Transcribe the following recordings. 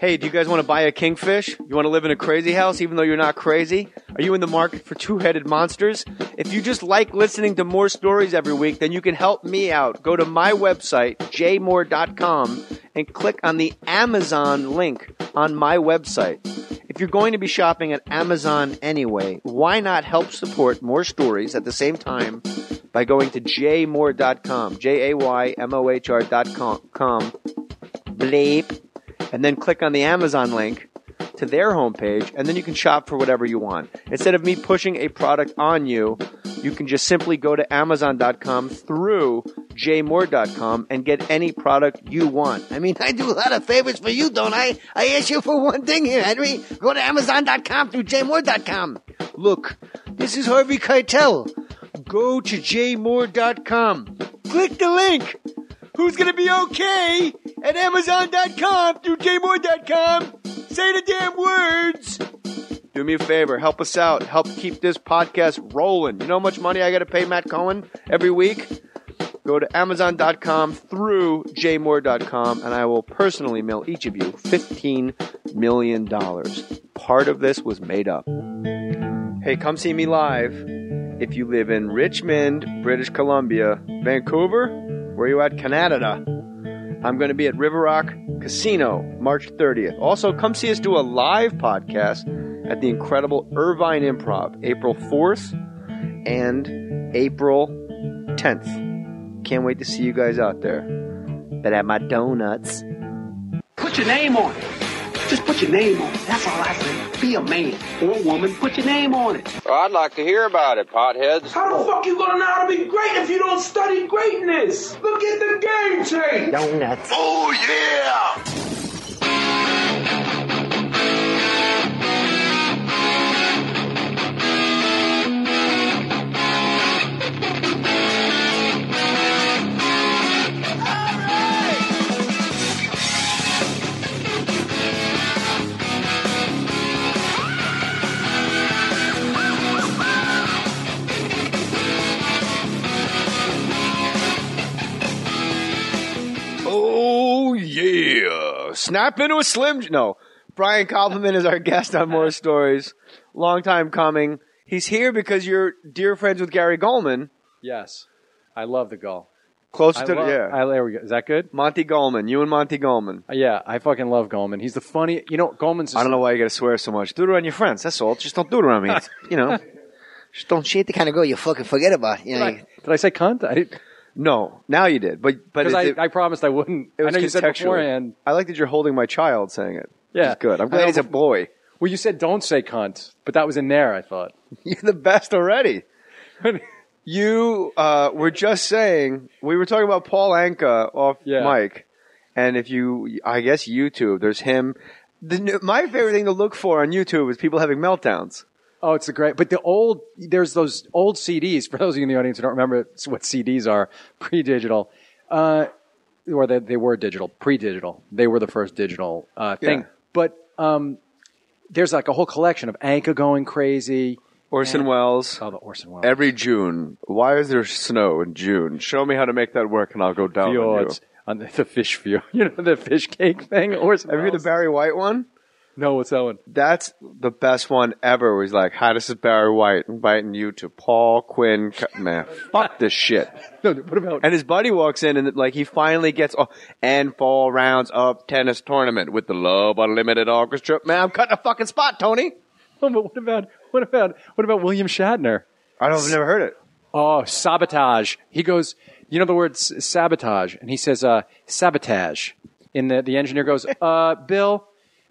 Hey, do you guys want to buy a kingfish? You want to live in a crazy house even though you're not crazy? Are you in the market for two-headed monsters? If you just like listening to more stories every week, then you can help me out. Go to my website, jmohr.com, and click on the Amazon link on my website. If you're going to be shopping at Amazon anyway, why not help support more stories at the same time by going to jmohr.com, jaymohr.com, bleep, and then click on the Amazon link to their homepage, and then you can shop for whatever you want. Instead of me pushing a product on you, you can just simply go to Amazon.com through jmohr.com and get any product you want. I mean, I do a lot of favors for you, don't I? I ask you for one thing here, Henry. Go to Amazon.com through jmohr.com. Look, this is Harvey Keitel. Go to jmohr.com. Click the link. Who's going to be okay at Amazon.com through jmohr.com? Say the damn words. Do me a favor. Help us out. Help keep this podcast rolling. You know how much money I got to pay Matt Cohen every week? Go to Amazon.com through jmohr.com, and I will personally mail each of you $15 million. Part of this was made up. Hey, come see me live if you live in Richmond, British Columbia, Vancouver. Where are you at? Canada. I'm going to be at River Rock Casino March 30th. Also, come see us do a live podcast at the incredible Irvine Improv April 4th and April 10th. Can't wait to see you guys out there. Better have my donuts. Put your name on it. Just put your name on it. That's all I say. Be a man or a woman. Put your name on it. Well, I'd like to hear about it, potheads. How the fuck you gonna know how to be great if you don't study greatness? Look at the game tape. Donuts. Oh, yeah. Snap into a Slim... No. Brian Koppelman is our guest on More Stories. Long time coming. He's here because you're dear friends with Gary Goldman. Yes. I love the Gull. Closer to... Yeah. There we go. Is that good? Monty Goldman. You and Monty Goldman. Yeah. I fucking love Goldman. He's the funny... You know, Goldman's... Just, I don't know why you got to swear so much. Do it around your friends. That's all. Just don't do it around me. You know. Just don't... She ain't the kind of girl you fucking forget about. You know, did I say cunt? I didn't... No, now you did, but I promised I wouldn't. It was I know you said beforehand. I like that you're holding my child saying it. Yeah, it's good. I'm glad he's a boy. Well, you said don't say cunt, but that was in there. I thought you're the best already. You were just saying we were talking about Paul Anka off mic, and if you, I guess YouTube, there's him. My favorite thing to look for on YouTube is people having meltdowns. Oh, it's a great, but there's those old CDs, for those of you in the audience who don't remember what CDs are, pre-digital, or they were digital, pre-digital. They were the first digital thing. Yeah. But there's like a whole collection of Anka going crazy. Orson Welles. Oh, the Orson Welles. Every June. Why is there snow in June? Show me how to make that work and I'll go down on the fish fjord. You know, the fish cake thing? Orson Have you heard the Barry White one? No, what's that one? That's the best one ever. Where he's like, "Hi, this is Barry White, inviting you to Paul Quinn." Man, fuck this shit. No, what about? And his buddy walks in and like he finally gets and 4 rounds of tennis tournament with the Love Unlimited Orchestra. Man, I'm cutting a fucking spot, Tony. Oh, but what about William Shatner? I've never heard it. Oh, Sabotage. He goes, you know the word sabotage, and he says sabotage. And the engineer goes,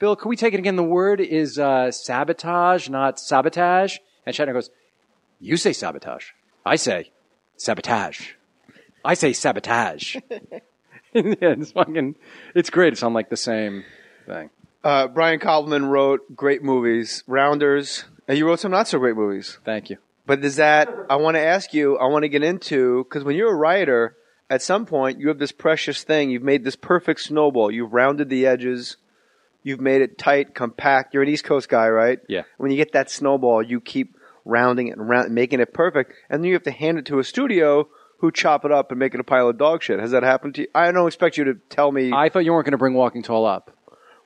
Bill, can we take it again? The word is sabotage, not sabotage. And Shatner goes, you say sabotage. I say sabotage. I say sabotage. Yeah, it's great. It's on like the same thing. Brian Koppelman wrote great movies, Rounders. And you wrote some not so great movies. Thank you. But I want to ask you, I want to get into, because when you're a writer, at some point you have this precious thing. You've made this perfect snowball. You've rounded the edges. You've made it tight, compact. You're an East Coast guy, right? Yeah. When you get that snowball, you keep rounding it and making it perfect. And then you have to hand it to a studio who chop it up and make it a pile of dog shit. Has that happened to you? I don't expect you to tell me. I thought you weren't going to bring Walking Tall up.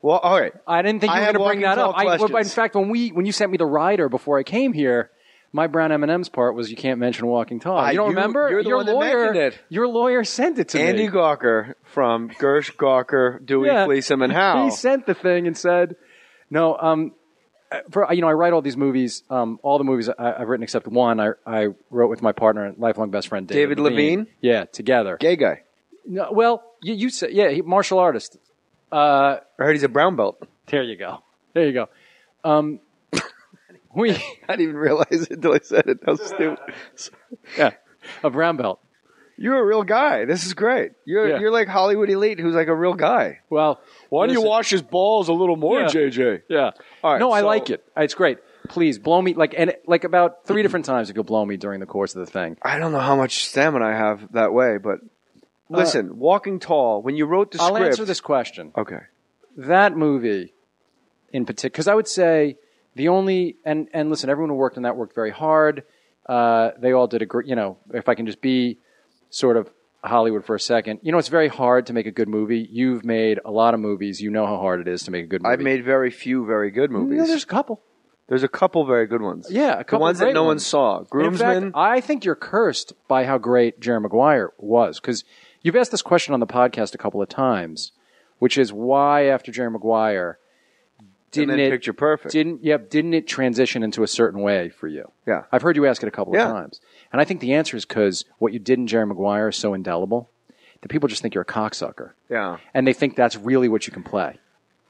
Well, all right. I didn't think you were going to bring that up. In fact, when you sent me the rider before I came here, my brown M&M's part was you can't mention Walking Tall. You don't remember? You're the one that mentioned it. Your lawyer sent it to me. Andy Gawker from Gersh, Gawker, Dewey, Fleesham, and Howe. He sent the thing and said, no, I write all these movies, all the movies I've written except one I wrote with my partner and lifelong best friend, David Levine. Yeah, together. Gay guy. No, well, you said, martial artist. I heard he's a brown belt. There you go. I didn't even realize it until I said it. That was stupid. Yeah, a brown belt. You're a real guy. This is great. You're like Hollywood elite who's like a real guy. Well, why don't you wash his balls a little more, JJ? Yeah. All right. No, I like it. It's great. Please blow me like about 3 different times if you'll blow me during the course of the thing. I don't know how much stamina I have that way, but listen, Walking Tall, when you wrote the script... I'll answer this question. Okay. That movie in particular, because I would say the only, and listen, everyone who worked on that worked very hard. They all did a great, if I can just be sort of Hollywood for a second, it's very hard to make a good movie. You've made a lot of movies. You know how hard it is to make a good movie. I've made very few very good movies. No, there's a couple. There's a couple very good ones. Yeah, a couple the ones that no one saw. Groomsmen. In fact, I think you're cursed by how great Jerry Maguire was, because you've asked this question on the podcast a couple of times, which is why after Jerry Maguire didn't it Picture Perfect? Didn't it transition into a certain way for you? Yeah, I've heard you ask it a couple of times, and I think the answer is because what you did in Jerry Maguire is so indelible that people just think you're a cocksucker. Yeah, and they think that's really what you can play.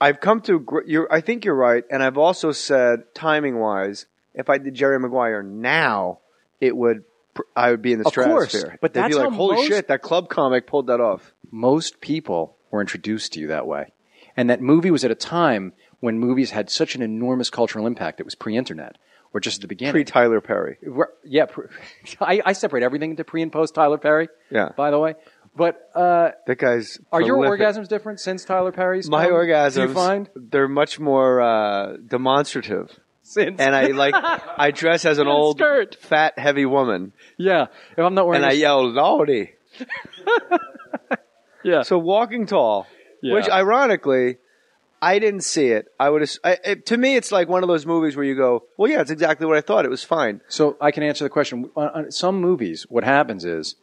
I've come to. I think you're right, and I've also said timing-wise, if I did Jerry Maguire now, I would be in the stratosphere. Course, but they'd that's be like, holy shit, that club comic pulled that off. Most people were introduced to you that way, and that movie was at a time when movies had such an enormous cultural impact. It was pre-internet, or just at the beginning. Pre-Tyler Perry. Yeah, I separate everything into pre and post Tyler Perry. Yeah. By the way. But that guy's are prolific. your orgasms different since Tyler Perry's? My orgasms, do you find? They're much more demonstrative. And I dress as an old, fat, heavy woman. Yeah. If I'm not wearing I yell, Lordy. Yeah. So Walking Tall, which ironically, I didn't see it. To me, it's like one of those movies where you go, well, yeah, it's exactly what I thought. It was fine. So I can answer the question. On some movies, what happens is,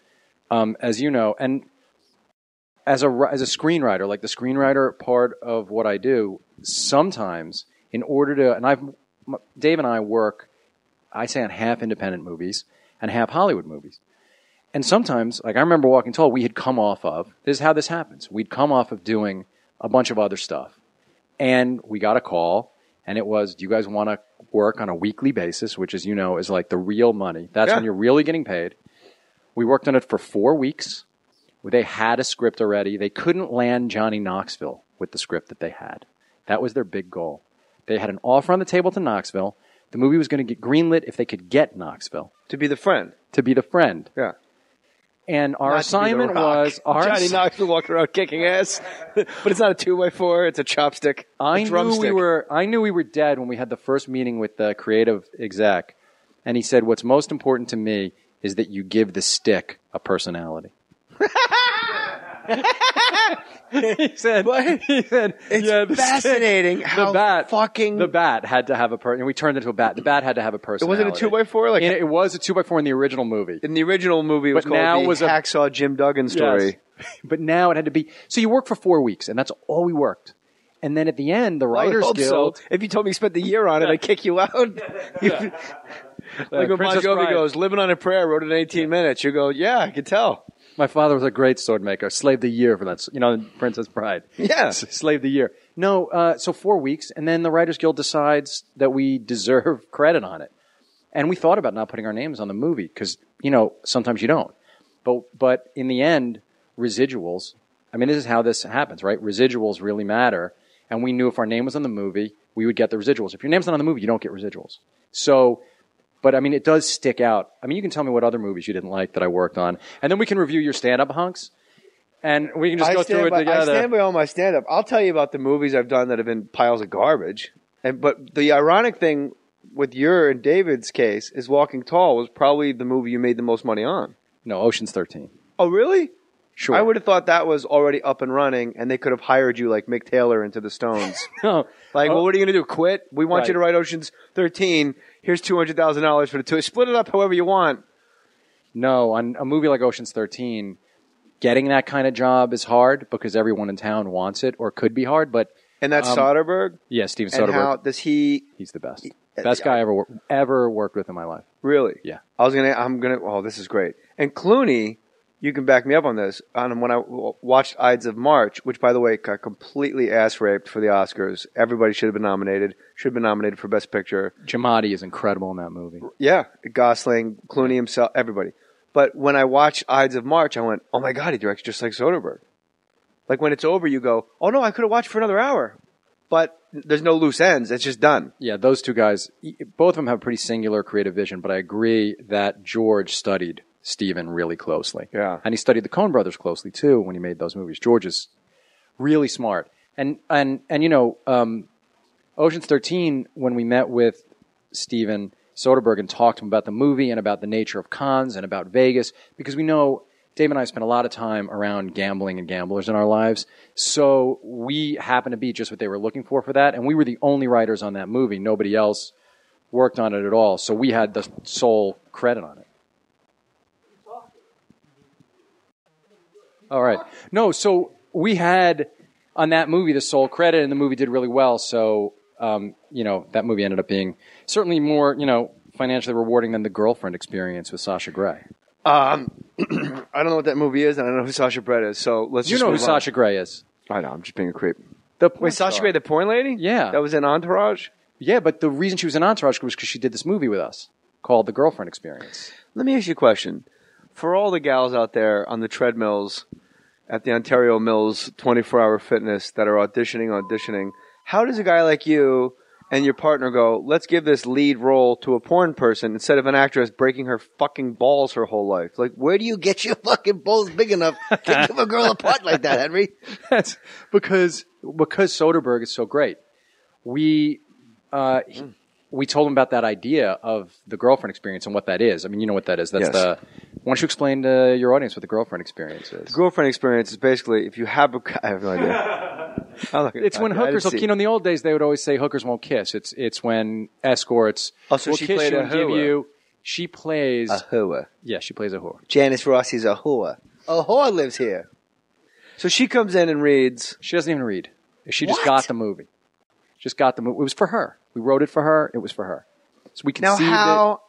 as you know, and as a screenwriter, like the screenwriter part of what I do, sometimes in order to, and Dave and I work, I say on half independent movies and half Hollywood movies. And sometimes, like I remember Walking Tall, we had come off of, this is how this happens, we'd come off of doing a bunch of other stuff. And we got a call, and it was, do you guys want to work on a weekly basis, which as you know is like the real money. That's when you're really getting paid. We worked on it for 4 weeks. They had a script already. They couldn't land Johnny Knoxville with the script that they had. That was their big goal. They had an offer on the table to Knoxville. The movie was going to get greenlit if they could get Knoxville. To be the friend. Yeah. And our assignment was... Johnny Knoxville walking around kicking ass. But it's not a 2x4, it's a chopstick. I knew we were dead when we had the first meeting with the creative exec. And he said, what's most important to me is that you give the stick a personality. He said, it's fascinating how the bat had to have a person. We turned into a bat. The bat had to have a personality. It wasn't a 2x4? It was a 2x4 in the original movie. In the original movie, it was called the Hacksaw Jim Duggan story. Yes. But now it had to be. So you work for 4 weeks, and that's all we worked. And then at the end, the Writers Guild... So. If you told me you spent the year on it, I'd kick you out. Like when Bon Jovi goes, living on a prayer, wrote it in 18 minutes. You go, yeah, I could tell. My father was a great sword maker. Slaved a year for that. Princess Bride. Yeah. Slaved a year. No, so 4 weeks, and then the Writers Guild decides that we deserve credit on it. And we thought about not putting our names on the movie because, sometimes you don't. But in the end, residuals, this is how this happens, right? Residuals really matter. And we knew if our name was on the movie, we would get the residuals. If your name's not on the movie, you don't get residuals. So... But, it does stick out. You can tell me what other movies you didn't like that I worked on. And then we can review your stand-up hunks. And we can just go through it together. I stand by all my stand-up. I'll tell you about the movies I've done that have been piles of garbage. But the ironic thing with your and David's case is Walking Tall was probably the movie you made the most money on. No, Ocean's 13. Oh, really? Sure. I would have thought that was already up and running, and they could have hired you like Mick Taylor into the Stones. No. Like, well, what are you going to do? Quit? We want you Right. to write Ocean's 13. Here's $200,000 for the two. Split it up however you want. No, on a movie like Ocean's 13, getting that kind of job is hard because everyone in town wants it, or could be hard. But And that's Soderbergh. yeah, Steven And how Soderbergh, does he he's the best. Best guy I ever worked with in my life. really? Yeah. I'm gonna. Oh, this is great. And Clooney, you can back me up on this. When I watched Ides of March, which by the way got completely ass raped for the Oscars. Everybody should have been nominated. Should have been nominated for Best Picture. Giamatti is incredible in that movie. Yeah, Gosling, Clooney himself, everybody. But when I watched Ides of March, I went, "Oh my God, he directs just like Soderbergh." Like when it's over, you go, "Oh no, I could have watched for another hour," but there's no loose ends. It's just done. Yeah, those two guys, both of them have a pretty singular creative vision, but I agree that George studied Steven really closely. Yeah. And he studied the Coen brothers closely, too, when he made those movies. George is really smart. And you know, Ocean's 13, when we met with Steven Soderbergh and talked to him about the movie and about the nature of cons and about Vegas, because we know Dave and I spent a lot of time around gambling and gamblers in our lives. So we happened to be just what they were looking for that. And we were the only writers on that movie. Nobody else worked on it at all. So we had the sole credit on it. All right. No, so we had on that movie the sole credit, and the movie did really well. So, you know, that movie ended up being certainly more, you know, financially rewarding than The Girlfriend Experience with Sasha Grey. I don't know what that movie is, and I don't know who Sasha Brett is. So let's You just know who move on. Sasha Grey is. I know. I'm just being a creep. The porn Wait, Sasha star. Grey, the porn lady? Yeah. That was in Entourage? Yeah, but the reason she was in Entourage was because she did this movie with us called The Girlfriend Experience. Let me ask you a question. For all the gals out there on the treadmills at the Ontario Mills 24-hour fitness that are auditioning, how does a guy like you and your partner go, let's give this lead role to a porn person instead of an actress breaking her fucking balls her whole life? Like, where do you get your fucking balls big enough to give a girl a part like that, Henry? That's because Soderbergh is so great. We told him about that idea of the girlfriend experience and what that is. I mean, you know what that is. That's Yes. Why don't you explain to your audience what the girlfriend experience is? The girlfriend experience is basically if you have a... I have no idea. It's when hookers, you know, in the old days they would always say hookers won't kiss. It's when escorts Oh, so will she kiss played you a and give whore. you. She plays. A whore. Yeah, she plays a whore. Janice Rossi's a whore. A whore lives here. So she comes in and reads... She doesn't even read. She just What? got the movie. Just got the movie. It was for her. We wrote it for her. It was for her. So we Now, conceived how...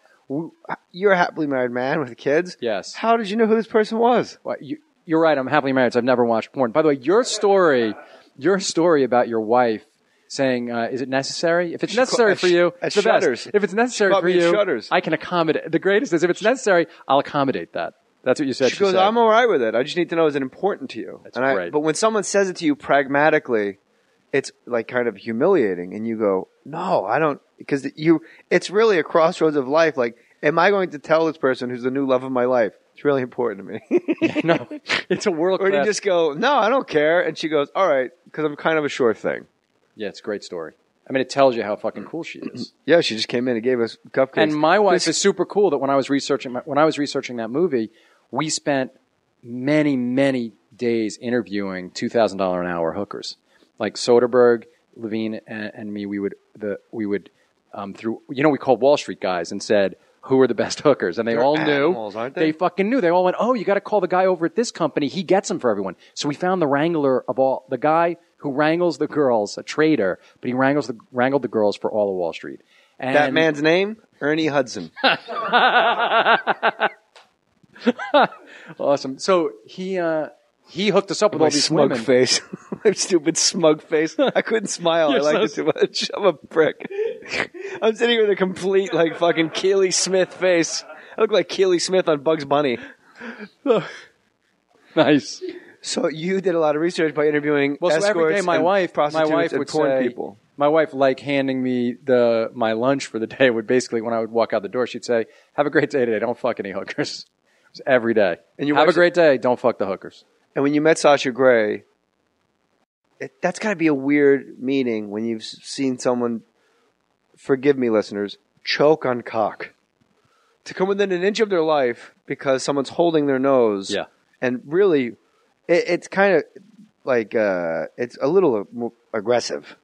You're a happly married man with kids. Yes. How did you know who this person was? Well, you're right. I'm happily married, so I've never watched porn. By the way, your story about your wife saying, "Is it necessary? If it's necessary for you, at it's the best. Shutters. If it's necessary She caught for me at you, Shutters. I can accommodate." The greatest is if it's necessary, I'll accommodate that. That's what you said. She goes, said. I'm all right with it. I just need to know, is it important to you? That's And great. But when someone says it to you pragmatically, it's like kind of humiliating. And you go, no, I don't. Because it's really a crossroads of life. Like, am I going to tell this person who's the new love of my life? It's really important to me. No, it's a world Or do you class. just go, no, I don't care. And she goes, all right, because I'm kind of a sure thing. Yeah, it's a great story. I mean, it tells you how fucking cool she is. Yeah, she just came in and gave us cupcakes. And my wife is super cool. That when I was researching that movie, we spent many days interviewing $2,000 an hour hookers, like Soderbergh, Levine, and me. We would through we called Wall Street guys and said, who are the best hookers? And they They're all animals, knew. aren't they? They fucking knew. They all went, oh, you got to call the guy over at this company. He gets them for everyone. So we found the wrangler of all, the guy who wrangles the girls, a trader, but he wrangled the girls for all of Wall Street. And That man's name? Ernie Hudson. Awesome. So he hooked us up with My all these smug women. face. My stupid smug face. I couldn't smile. I You're liked so it too much. I'm a prick. I'm sitting here with a complete, like, fucking Keely Smith face. I look like Keely Smith on Bugs Bunny. Nice. So you did a lot of research by interviewing Well, so escorts every day my and wife prostitutes and would porn say, people. my wife, like handing me my lunch for the day, would basically, when I would walk out the door, she'd say, "Have a great day today. Don't fuck any hookers." It was every day. And your have a wife's- great day. Don't fuck the hookers. And when you met Sasha Grey, that's got to be a weird meeting when you've seen someone, forgive me, listeners, choke on cock. To come within an inch of their life because someone's holding their nose. Yeah. And really it's kind of like it's a little aggressive.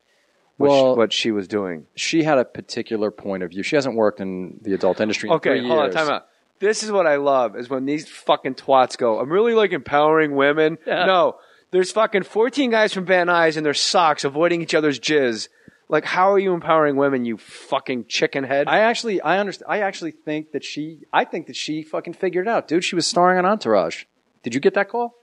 What she was doing. She had a particular point of view. She hasn't worked in the adult industry in 3 years. Hold on, time out. This is what I love, is when these fucking twats go, I'm really like empowering women. Yeah. No, there's fucking 14 guys from Van Nuys in their socks avoiding each other's jizz. Like, how are you empowering women, you fucking chicken head? I actually think that she fucking figured it out, dude. She was starring on Entourage. Did you get that call?